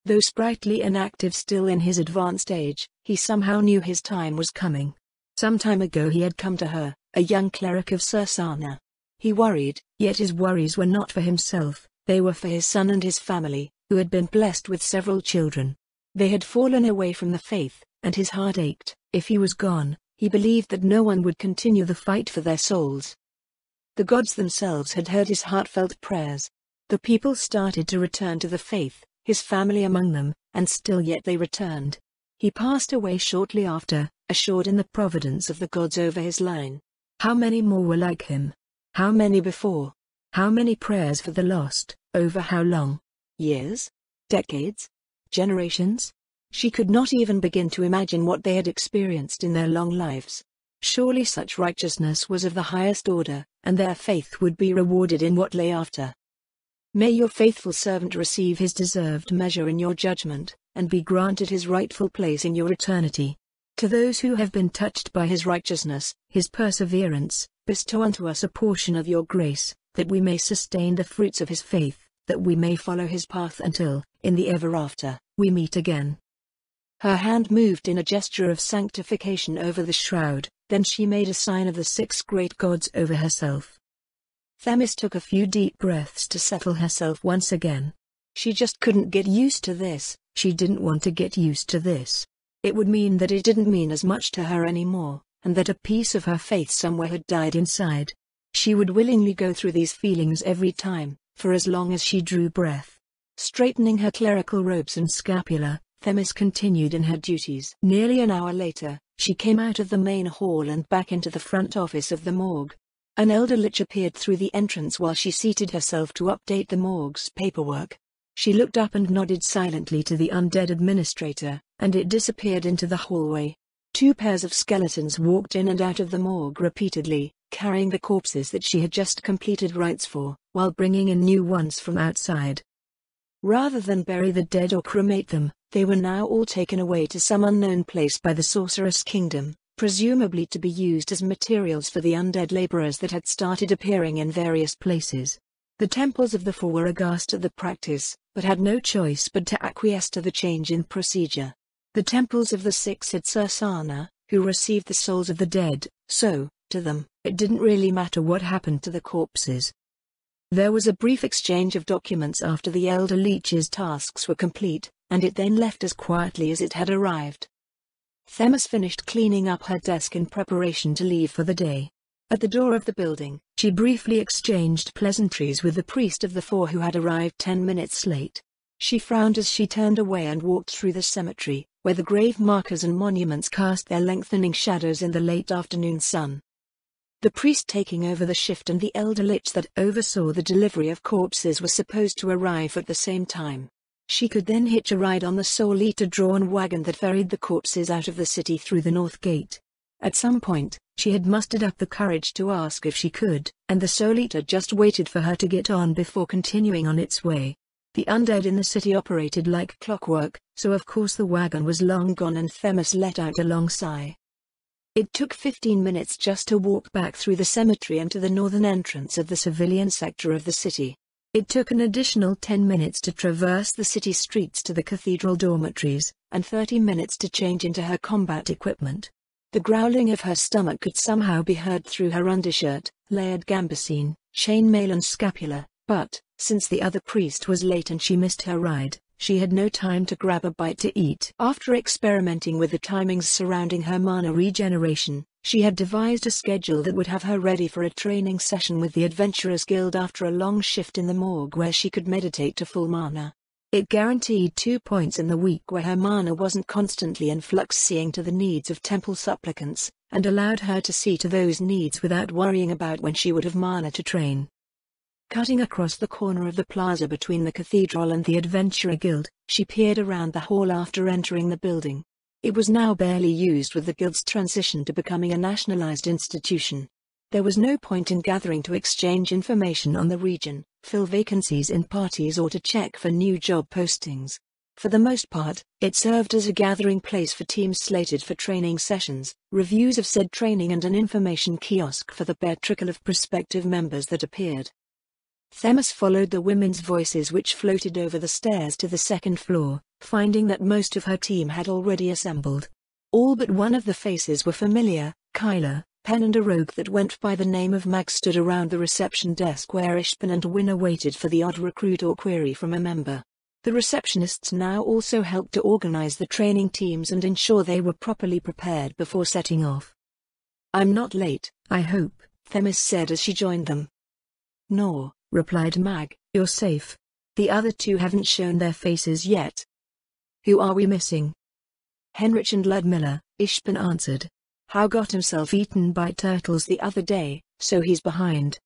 Though sprightly and active still in his advanced age, he somehow knew his time was coming. Some time ago he had come to her, a young cleric of Sursana. He worried, yet his worries were not for himself, they were for his son and his family, who had been blessed with several children. They had fallen away from the faith, and his heart ached. If he was gone, he believed that no one would continue the fight for their souls. The gods themselves had heard his heartfelt prayers. The people started to return to the faith, his family among them, and still yet they returned. He passed away shortly after, assured in the providence of the gods over his line. How many more were like him? How many before? How many prayers for the lost, over how long? Years? Decades? Generations? She could not even begin to imagine what they had experienced in their long lives. Surely such righteousness was of the highest order, and their faith would be rewarded in what lay after. May your faithful servant receive his deserved measure in your judgment, and be granted his rightful place in your eternity. To those who have been touched by his righteousness, his perseverance, bestow unto us a portion of your grace, that we may sustain the fruits of his faith, that we may follow his path until, in the ever after, we meet again. Her hand moved in a gesture of sanctification over the shroud, then she made a sign of the 6 great gods over herself. Themis took a few deep breaths to settle herself once again. She just couldn't get used to this, she didn't want to get used to this. It would mean that it didn't mean as much to her anymore, and that a piece of her faith somewhere had died inside. She would willingly go through these feelings every time, for as long as she drew breath. Straightening her clerical robes and scapula, Themis continued in her duties. Nearly an hour later, she came out of the main hall and back into the front office of the morgue. An elder lich appeared through the entrance while she seated herself to update the morgue's paperwork. She looked up and nodded silently to the undead administrator, and it disappeared into the hallway. 2 pairs of skeletons walked in and out of the morgue repeatedly, carrying the corpses that she had just completed rites for, while bringing in new ones from outside. Rather than bury the dead or cremate them, they were now all taken away to some unknown place by the sorceress kingdom, presumably to be used as materials for the undead laborers that had started appearing in various places. The temples of the 4 were aghast at the practice, but had no choice but to acquiesce to the change in procedure. The temples of the 6 had Sursana, who received the souls of the dead, so, to them, it didn't really matter what happened to the corpses. There was a brief exchange of documents after the elder leech's tasks were complete, and it then left as quietly as it had arrived. Themis finished cleaning up her desk in preparation to leave for the day. At the door of the building, she briefly exchanged pleasantries with the priest of the 4 who had arrived 10 minutes late. She frowned as she turned away and walked through the cemetery, where the grave markers and monuments cast their lengthening shadows in the late afternoon sun. The priest taking over the shift and the elder lich that oversaw the delivery of corpses were supposed to arrive at the same time. She could then hitch a ride on the Soul Eater drawn wagon that ferried the corpses out of the city through the north gate. At some point, she had mustered up the courage to ask if she could, and the Soul Eater just waited for her to get on before continuing on its way. The undead in the city operated like clockwork, so of course the wagon was long gone and Themis let out a long sigh. It took 15 minutes just to walk back through the cemetery and to the northern entrance of the civilian sector of the city. It took an additional 10 minutes to traverse the city streets to the cathedral dormitories, and 30 minutes to change into her combat equipment. The growling of her stomach could somehow be heard through her undershirt, layered gambesine, chainmail and scapula, but, since the other priest was late and she missed her ride, she had no time to grab a bite to eat. After experimenting with the timings surrounding her mana regeneration, she had devised a schedule that would have her ready for a training session with the Adventurers Guild after a long shift in the morgue where she could meditate to full mana. It guaranteed 2 points in the week where her mana wasn't constantly in flux, seeing to the needs of temple supplicants, and allowed her to see to those needs without worrying about when she would have mana to train. Cutting across the corner of the plaza between the cathedral and the Adventurer Guild, she peered around the hall after entering the building. It was now barely used with the guild's transition to becoming a nationalized institution. There was no point in gathering to exchange information on the region, fill vacancies in parties or to check for new job postings. For the most part, it served as a gathering place for teams slated for training sessions, reviews of said training and an information kiosk for the bare trickle of prospective members that appeared. Themis followed the women's voices which floated over the stairs to the second floor, finding that most of her team had already assembled. All but one of the faces were familiar. Kyla, Pen and a rogue that went by the name of Mag stood around the reception desk where Ishpan and Winner waited for the odd recruit or query from a member. The receptionists now also helped to organize the training teams and ensure they were properly prepared before setting off. "I'm not late, I hope," Themis said as she joined them. "No," replied Mag, "you're safe. The other two haven't shown their faces yet." "Who are we missing?" "Henrich and Ludmilla," Ishpan answered. "How got himself eaten by turtles the other day, so he's behind."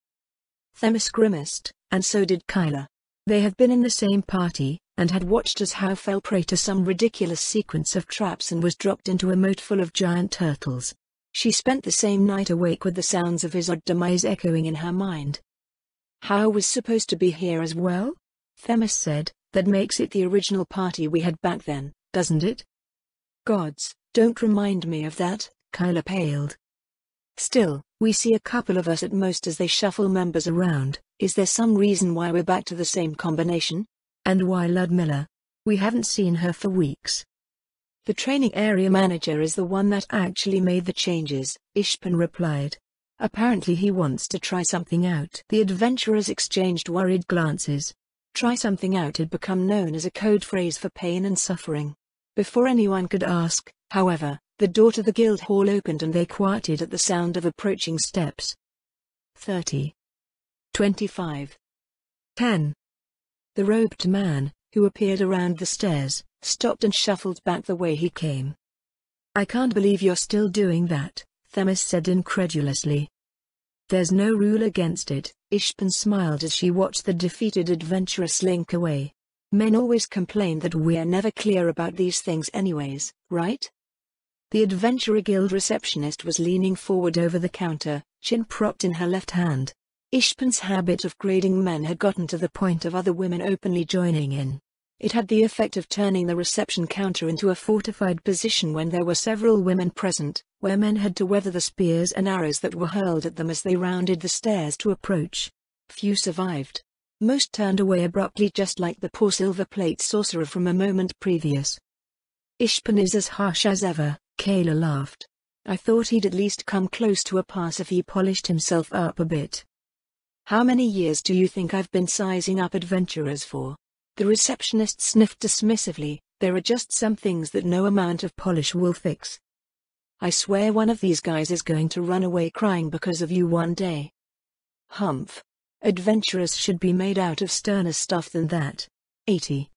Themis grimaced, and so did Kyla. They had been in the same party, and had watched as How fell prey to some ridiculous sequence of traps and was dropped into a moat full of giant turtles. She spent the same night awake with the sounds of his odd demise echoing in her mind. "How was supposed to be here as well?" Themis said. "That makes it the original party we had back then, doesn't it?" "Gods, don't remind me of that," Kyla paled. "Still, we see a couple of us at most as they shuffle members around. Is there some reason why we're back to the same combination? And why Ludmilla? We haven't seen her for weeks." "The training area manager is the one that actually made the changes," Ishpan replied. "Apparently he wants to try something out." The adventurers exchanged worried glances. Try something out had become known as a code phrase for pain and suffering. Before anyone could ask, however, the door to the guild hall opened and they quieted at the sound of approaching steps. 30. 25. 10. The robed man, who appeared around the stairs, stopped and shuffled back the way he came. "I can't believe you're still doing that," Themis said incredulously. "There's no rule against it," Ishpan smiled as she watched the defeated adventurer slink away. "Men always complain that we're never clear about these things anyways, right?" The Adventurer Guild receptionist was leaning forward over the counter, chin propped in her left hand. Ishpan's habit of grading men had gotten to the point of other women openly joining in. It had the effect of turning the reception counter into a fortified position when there were several women present, where men had to weather the spears and arrows that were hurled at them as they rounded the stairs to approach. Few survived. Most turned away abruptly, just like the poor silver plate sorcerer from a moment previous. "Ishpan is as harsh as ever," Kayla laughed. "I thought he'd at least come close to a pass if he polished himself up a bit." "How many years do you think I've been sizing up adventurers for?" The receptionist sniffed dismissively. "There are just some things that no amount of polish will fix. I swear one of these guys is going to run away crying because of you one day." "Humph. Adventurers should be made out of sterner stuff than that." 80.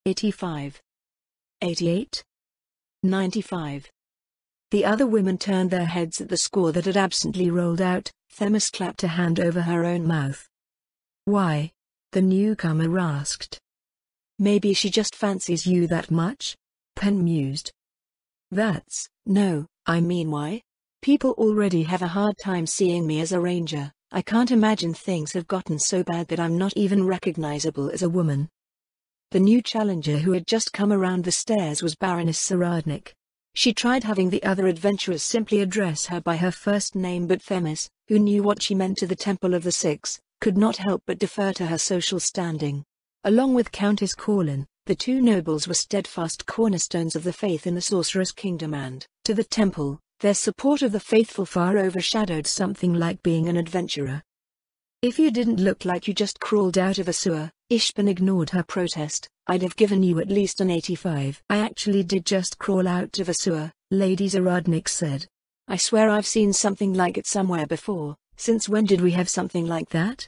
85. 88. 95. The other women turned their heads at the score that had absently rolled out. Themis clapped a hand over her own mouth. "Why?" the newcomer asked. "Maybe she just fancies you that much?" Pen mused. No, I mean why? People already have a hard time seeing me as a ranger. I can't imagine things have gotten so bad that I'm not even recognizable as a woman." The new challenger who had just come around the stairs was Baroness Saradnik. She tried having the other adventurers simply address her by her first name, but Themis, who knew what she meant to the Temple of the Six, could not help but defer to her social standing. Along with Countess Corlin, the two nobles were steadfast cornerstones of the faith in the Sorcerer's Kingdom, and, to the temple, their support of the faithful far overshadowed something like being an adventurer. "If you didn't look like you just crawled out of a sewer," Ishpin ignored her protest, "I'd have given you at least an 85. "I actually did just crawl out of a sewer," Lady Zarodnik said. "I swear I've seen something like it somewhere before. Since when did we have something like that?"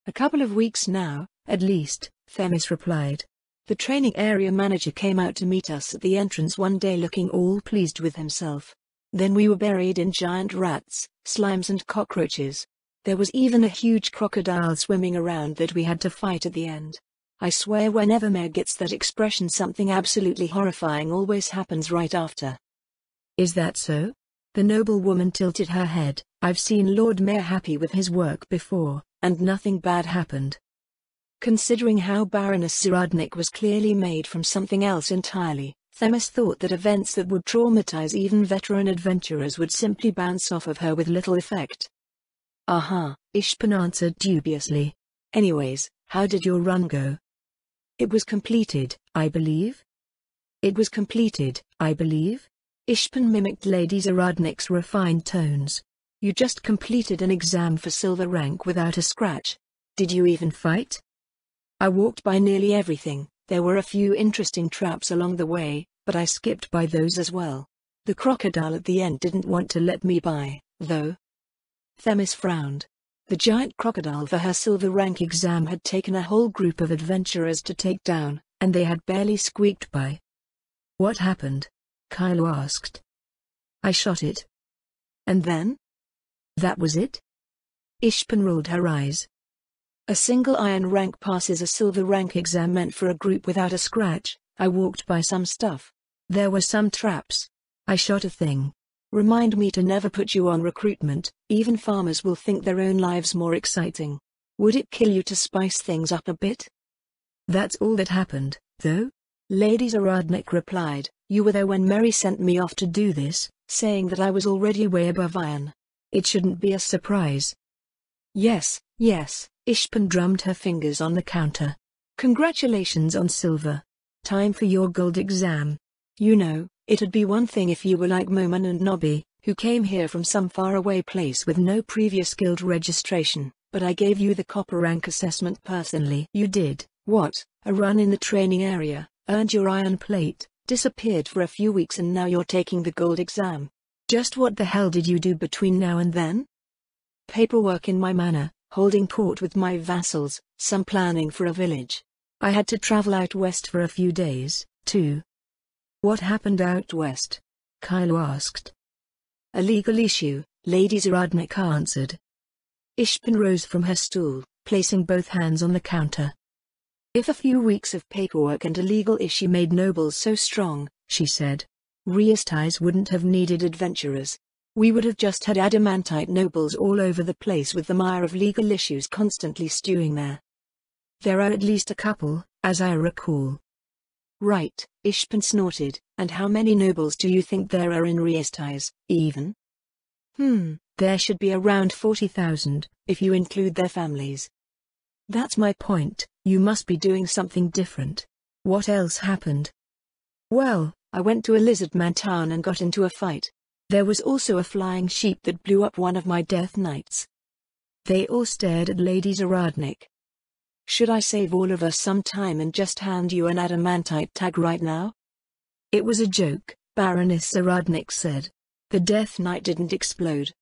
"A couple of weeks now, at least," Themis replied. "The training area manager came out to meet us at the entrance one day looking all pleased with himself. Then we were buried in giant rats, slimes and cockroaches. There was even a huge crocodile swimming around that we had to fight at the end. I swear whenever Mayor gets that expression something absolutely horrifying always happens right after." "Is that so?" The noblewoman tilted her head. "I've seen Lord Mayor happy with his work before, and nothing bad happened." Considering how Baroness Zarodnik was clearly made from something else entirely, Themis thought that events that would traumatize even veteran adventurers would simply bounce off of her with little effect. Ishpin answered dubiously. "Anyways, how did your run go?" "It was completed, I believe." "It was completed, I believe?" Ishpin mimicked Lady Zarodnik's refined tones. "You just completed an exam for silver rank without a scratch. Did you even fight?" "I walked by nearly everything. There were a few interesting traps along the way, but I skipped by those as well. The crocodile at the end didn't want to let me by, though." Themis frowned. The giant crocodile for her silver rank exam had taken a whole group of adventurers to take down, and they had barely squeaked by. "What happened?" Kylo asked. "I shot it." "And then?" "That was it?" Ishpin rolled her eyes. "A single iron rank passes a silver rank exam meant for a group without a scratch. I walked by some stuff. There were some traps. I shot a thing. Remind me to never put you on recruitment, even farmers will think their own lives more exciting. Would it kill you to spice things up a bit?" "That's all that happened, though?" Lady Zarodnik replied. "You were there when Mary sent me off to do this, saying that I was already way above iron. It shouldn't be a surprise." Yes, Ishpin drummed her fingers on the counter. "Congratulations on silver. Time for your gold exam. You know, it'd be one thing if you were like Moman and Nobby, who came here from some faraway place with no previous guild registration, but I gave you the copper rank assessment personally." "You did, what? A run in the training area, earned your iron plate, disappeared for a few weeks and now you're taking the gold exam. Just what the hell did you do between now and then?" "Paperwork in my manor, holding court with my vassals, some planning for a village. I had to travel out west for a few days, too." "What happened out west?" Kylo asked. "A legal issue," Lady Zarodnik answered. Ishpin rose from her stool, placing both hands on the counter. "If a few weeks of paperwork and a legal issue made nobles so strong," she said, "Riestais wouldn't have needed adventurers. We would have just had adamantite nobles all over the place with the mire of legal issues constantly stewing there." "There are at least a couple, as I recall." "Right," Ishpin snorted. "And how many nobles do you think there are in Riestais, even?" There should be around 40,000, if you include their families." "That's my point, you must be doing something different. What else happened?" "Well, I went to a lizardman town and got into a fight. There was also a flying sheep that blew up one of my death knights." They all stared at Lady Zarodnik. "Should I save all of us some time and just hand you an adamantite tag right now?" "It was a joke," Baroness Zarodnik said. "The death knight didn't explode."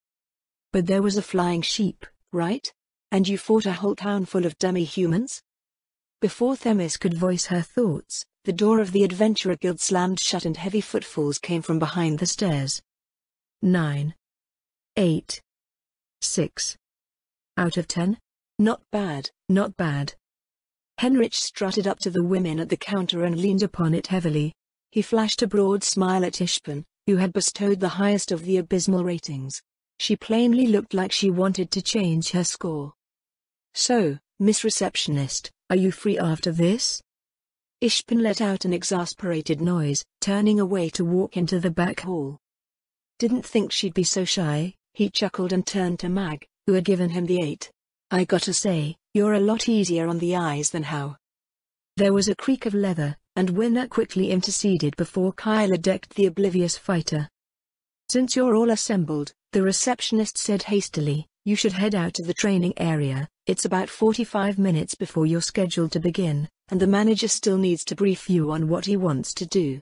"But there was a flying sheep, right? And you fought a whole town full of demi-humans?" Before Themis could voice her thoughts, the door of the Adventurer Guild slammed shut and heavy footfalls came from behind the stairs. 9. 8. 6. Out of 10? Not bad, not bad. Henrich strutted up to the women at the counter and leaned upon it heavily. He flashed a broad smile at Ishpin, who had bestowed the highest of the abysmal ratings. She plainly looked like she wanted to change her score. "So, Miss Receptionist, are you free after this?" Ishpin let out an exasperated noise, turning away to walk into the back hall. "Didn't think she'd be so shy," he chuckled and turned to Mag, who had given him the 8. I gotta say, you're a lot easier on the eyes than how. There was a creak of leather, and Winner quickly interceded before Kyla decked the oblivious fighter. Since you're all assembled, the receptionist said hastily, you should head out to the training area. It's about 45 minutes before you're scheduled to begin, and the manager still needs to brief you on what he wants to do.